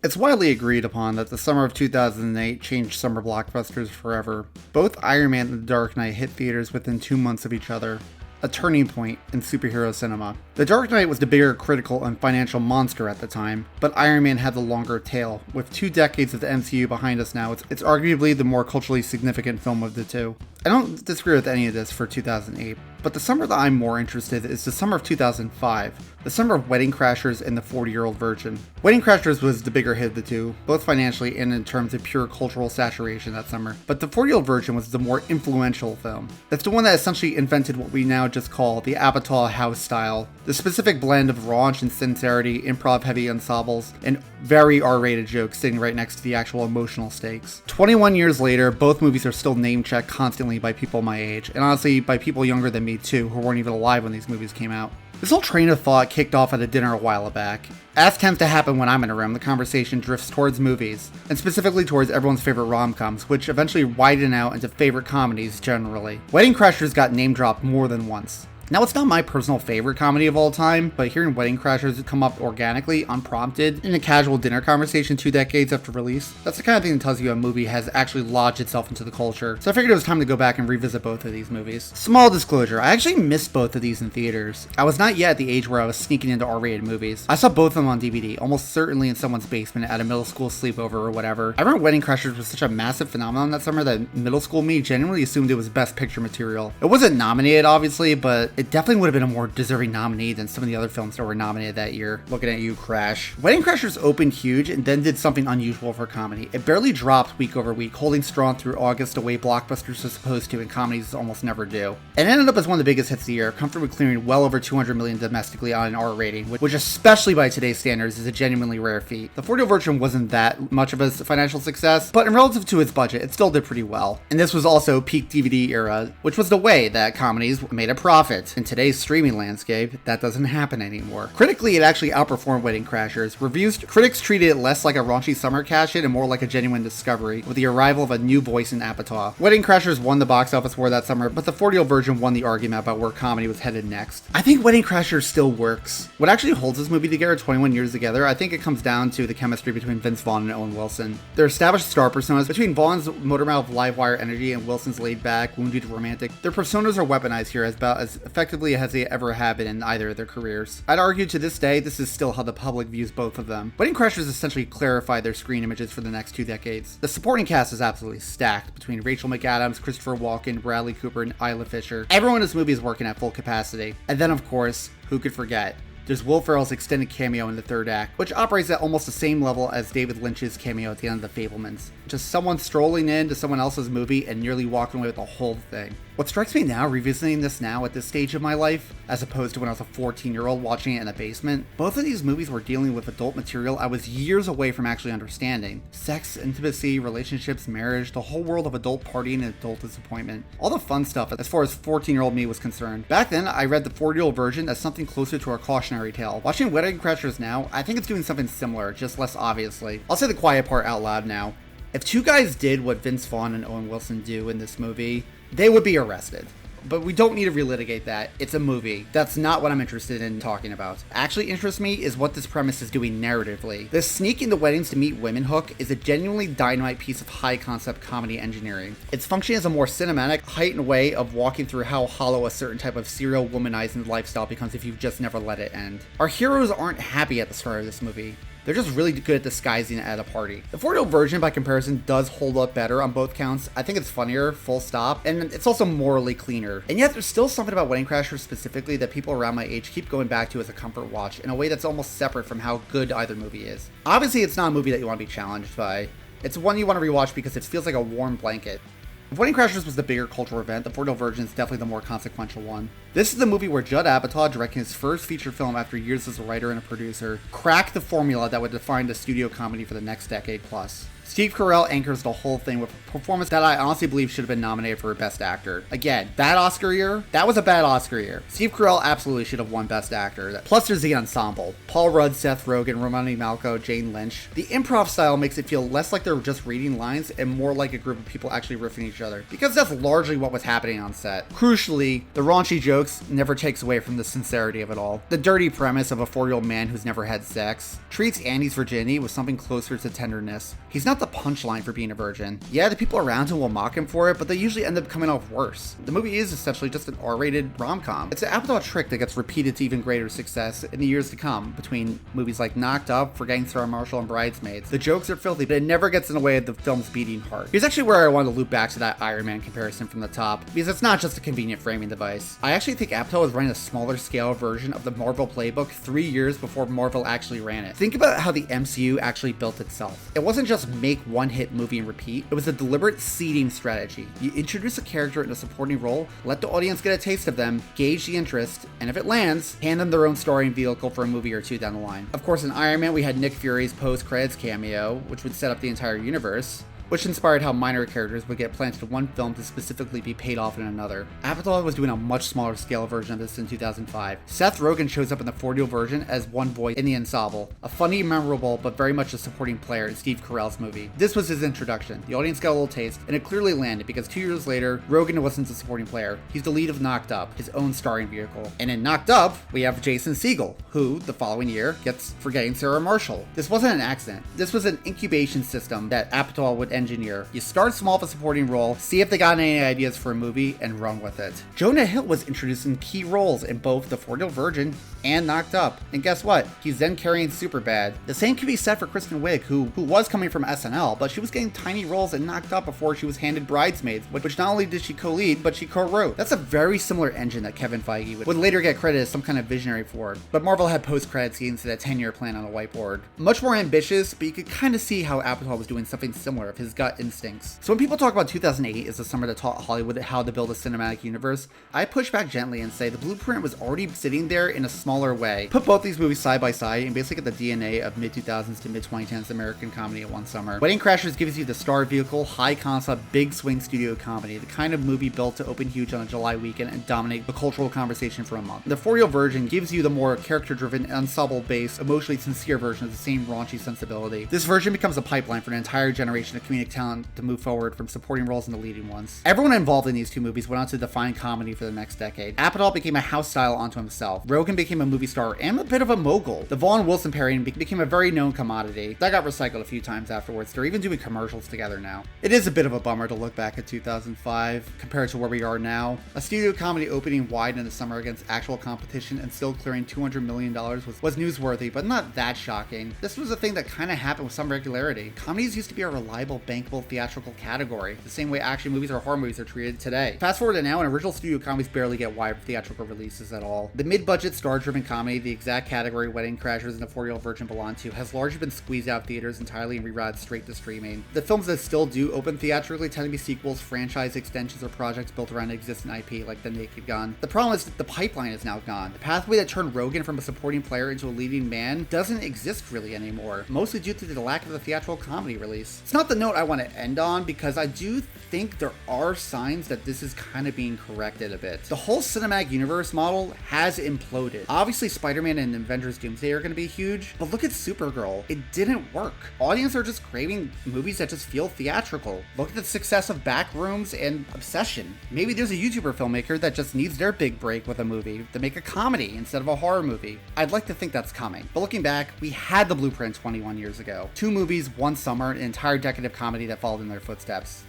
It's widely agreed upon that the summer of 2008 changed summer blockbusters forever. Both Iron Man and The Dark Knight hit theaters within 2 months of each other, a turning point in superhero cinema. The Dark Knight was the bigger critical and financial monster at the time, but Iron Man had the longer tail. With 2 decades of the MCU behind us now, it's arguably the more culturally significant film of the two. I don't disagree with any of this for 2008, but the summer that I'm more interested in is the summer of 2005, the summer of Wedding Crashers and The 40-Year-Old Virgin. Wedding Crashers was the bigger hit of the two, both financially and in terms of pure cultural saturation that summer, but The 40-Year-Old Virgin was the more influential film. It's the one that essentially invented what we now just call the Apatow house style, the specific blend of raunch and sincerity, improv-heavy ensembles, and very R-rated jokes sitting right next to the actual emotional stakes. 21 years later, both movies are still name-checked constantly by people my age, and honestly by people younger than me too, who weren't even alive when these movies came out. This whole train of thought kicked off at a dinner a while back. As tends to happen when I'm in a room, the conversation drifts towards movies, and specifically towards everyone's favorite rom-coms, which eventually widen out into favorite comedies generally. Wedding Crashers got name-dropped more than once. Now, it's not my personal favorite comedy of all time, but hearing Wedding Crashers come up organically, unprompted, in a casual dinner conversation 2 decades after release, that's the kind of thing that tells you a movie has actually lodged itself into the culture. So I figured it was time to go back and revisit both of these movies. Small disclosure, I actually missed both of these in theaters. I was not yet at the age where I was sneaking into R-rated movies. I saw both of them on DVD, almost certainly in someone's basement at a middle school sleepover or whatever. I remember Wedding Crashers was such a massive phenomenon that summer that middle school me genuinely assumed it was Best Picture material. It wasn't nominated, obviously, but it definitely would have been a more deserving nominee than some of the other films that were nominated that year. Looking at you, Crash. Wedding Crashers opened huge and then did something unusual for comedy. It barely dropped week over week, holding strong through August the way blockbusters are supposed to and comedies almost never do. It ended up as one of the biggest hits of the year, comfortably clearing well over 200 million domestically on an R rating, which especially by today's standards is a genuinely rare feat. The 40 version wasn't that much of a financial success, but in relative to its budget, it still did pretty well. And this was also peak DVD era, which was the way that comedies made a profit. In today's streaming landscape, that doesn't happen anymore. Critically, it actually outperformed Wedding Crashers. Critics treated it less like a raunchy summer cash-in and more like a genuine discovery, with the arrival of a new voice in Apatow. Wedding Crashers won the box office war that summer, but the 40-year-old version won the argument about where comedy was headed next. I think Wedding Crashers still works. What actually holds this movie together 21 years together, I think it comes down to the chemistry between Vince Vaughn and Owen Wilson. Their established star personas, between Vaughn's motor-mouth live-wire energy and Wilson's laid-back, wounded romantic, their personas are weaponized here about as effectively as they ever have been in either of their careers. I'd argue to this day, this is still how the public views both of them. Wedding Crashers essentially clarified their screen images for the next 2 decades. The supporting cast is absolutely stacked between Rachel McAdams, Christopher Walken, Bradley Cooper, and Isla Fisher. Everyone in this movie is working at full capacity. And then, of course, who could forget? There's Will Ferrell's extended cameo in the third act, which operates at almost the same level as David Lynch's cameo at the end of The Fabelmans. Just someone strolling into someone else's movie and nearly walking away with the whole thing. What strikes me now, revisiting this now at this stage of my life, as opposed to when I was a 14-year-old watching it in a basement, both of these movies were dealing with adult material I was years away from actually understanding. Sex, intimacy, relationships, marriage, the whole world of adult partying and adult disappointment. All the fun stuff as far as 14-year-old me was concerned. Back then, I read the 40-year-old version as something closer to our cautionary tale. Watching Wedding Crashers now, I think it's doing something similar, just less obviously. I'll say the quiet part out loud now. If 2 guys did what Vince Vaughn and Owen Wilson do in this movie, they would be arrested. But we don't need to relitigate that. It's a movie. That's not what I'm interested in talking about. Actually interests me is what this premise is doing narratively. This sneak into weddings to meet women hook is a genuinely dynamite piece of high concept comedy engineering. It's functioning as a more cinematic, heightened way of walking through how hollow a certain type of serial womanizing lifestyle becomes if you've just never let it end. Our heroes aren't happy at the start of this movie. They're just really good at disguising it at a party. The 40-year-old version, by comparison, does hold up better on both counts. I think it's funnier, full stop, and it's also morally cleaner. And yet, there's still something about Wedding Crashers specifically that people around my age keep going back to as a comfort watch in a way that's almost separate from how good either movie is. Obviously, it's not a movie that you want to be challenged by. It's one you want to rewatch because it feels like a warm blanket. If Wedding Crashers was the bigger cultural event, the 40-year-old version is definitely the more consequential one. This is the movie where Judd Apatow, directing his first feature film after years as a writer and a producer, cracked the formula that would define the studio comedy for the next decade plus. Steve Carell anchors the whole thing with a performance that I honestly believe should have been nominated for Best Actor. Again, bad Oscar year? That was a bad Oscar year. Steve Carell absolutely should have won Best Actor. Plus there's the ensemble. Paul Rudd, Seth Rogen, Romany Malco, Jane Lynch. The improv style makes it feel less like they're just reading lines and more like a group of people actually riffing each other, because that's largely what was happening on set. Crucially, the raunchy jokes jokes never takes away from the sincerity of it all. The dirty premise of a 4-year-old man who's never had sex treats Andy's virginity with something closer to tenderness. He's not the punchline for being a virgin. Yeah, the people around him will mock him for it, but they usually end up coming off worse. The movie is essentially just an R-rated rom-com. It's an Apatow trick that gets repeated to even greater success in the years to come between movies like Knocked Up, Forgetting Sarah Marshall, and Bridesmaids. The jokes are filthy, but it never gets in the way of the film's beating heart. Here's actually where I want to loop back to that Iron Man comparison from the top, because it's not just a convenient framing device. I actually think Apatow was running a smaller scale version of the Marvel playbook 3 years before Marvel actually ran it. Think about how the MCU actually built itself. It wasn't just make one hit movie and repeat, it was a deliberate seeding strategy. You introduce a character in a supporting role, let the audience get a taste of them, gauge the interest, and if it lands, hand them their own story and vehicle for a movie or two down the line. Of course, in Iron Man, we had Nick Fury's post-credits cameo, which would set up the entire universe, which inspired how minor characters would get planted in one film to specifically be paid off in another. Apatow was doing a much smaller scale version of this in 2005. Seth Rogen shows up in the 4-reel version as one boy in the ensemble, a funny, memorable, but very much a supporting player in Steve Carell's movie. This was his introduction. The audience got a little taste, and it clearly landed because 2 years later, Rogen wasn't the supporting player. He's the lead of Knocked Up, his own starring vehicle. And in Knocked Up, we have Jason Segel, who, the following year, gets Forgetting Sarah Marshall. This wasn't an accident. This was an incubation system that Apatow would engineer. You start small with a supporting role, see if they got any ideas for a movie, and run with it. Jonah Hill was introduced in key roles in both The 4-Year-Old Virgin and Knocked Up. And guess what? He's then carrying Superbad. The same can be said for Kristen Wiig, who was coming from SNL, but she was getting tiny roles in Knocked Up before she was handed Bridesmaids, which not only did she co-lead, but she co-wrote. That's a very similar engine that Kevin Feige would later get credited as some kind of visionary for. But Marvel had post-credit scenes to that 10-year plan on a whiteboard. Much more ambitious, but you could kind of see how Apatow was doing something similar of his gut instincts. So when people talk about 2008 as the summer that taught Hollywood how to build a cinematic universe, I push back gently and say the blueprint was already sitting there in a smaller way. Put both these movies side by side and basically get the DNA of mid-2000s to mid-2010s American comedy in one summer. Wedding Crashers gives you the star vehicle, high concept, big swing studio comedy, the kind of movie built to open huge on a July weekend and dominate the cultural conversation for a month. The 4-Year-Old Virgin gives you the more character-driven, ensemble-based, emotionally sincere version of the same raunchy sensibility. This version becomes a pipeline for an entire generation of comedic talent to move forward from supporting roles into leading ones. Everyone involved in these two movies went on to define comedy for the next decade. Apatow became a house style onto himself. Rogen became a movie star and a bit of a mogul. The Vaughn Wilson pairing became a very known commodity. That got recycled a few times afterwards. They're even doing commercials together now. It is a bit of a bummer to look back at 2005 compared to where we are now. A studio comedy opening wide in the summer against actual competition and still clearing $200 million was newsworthy, but not that shocking. This was a thing that kind of happened with some regularity. Comedies used to be a reliable, bankable theatrical category, the same way action movies or horror movies are treated today. Fast forward to now, and original studio comedies barely get wide theatrical releases at all. The mid-budget, star-driven comedy, the exact category Wedding Crashers and The 4-Year-Old Virgin belong to, has largely been squeezed out of theaters entirely and rerouted straight to streaming. The films that still do open theatrically tend to be sequels, franchise extensions, or projects built around an existing IP like The Naked Gun. The problem is that the pipeline is now gone. The pathway that turned Rogen from a supporting player into a leading man doesn't exist really anymore, mostly due to the lack of a theatrical comedy release. It's not the note I want to end on, because I do think there are signs that this is kind of being corrected a bit. The whole cinematic universe model has imploded. Obviously, Spider-Man and Avengers Doomsday are going to be huge, but look at Supergirl. It didn't work. Audiences are just craving movies that just feel theatrical. Look at the success of Backrooms and Obsession. Maybe there's a YouTuber filmmaker that just needs their big break with a movie to make a comedy instead of a horror movie. I'd like to think that's coming. But looking back, we had the blueprint 21 years ago. 2 movies, 1 summer, an entire decade of comedy that followed in their footsteps.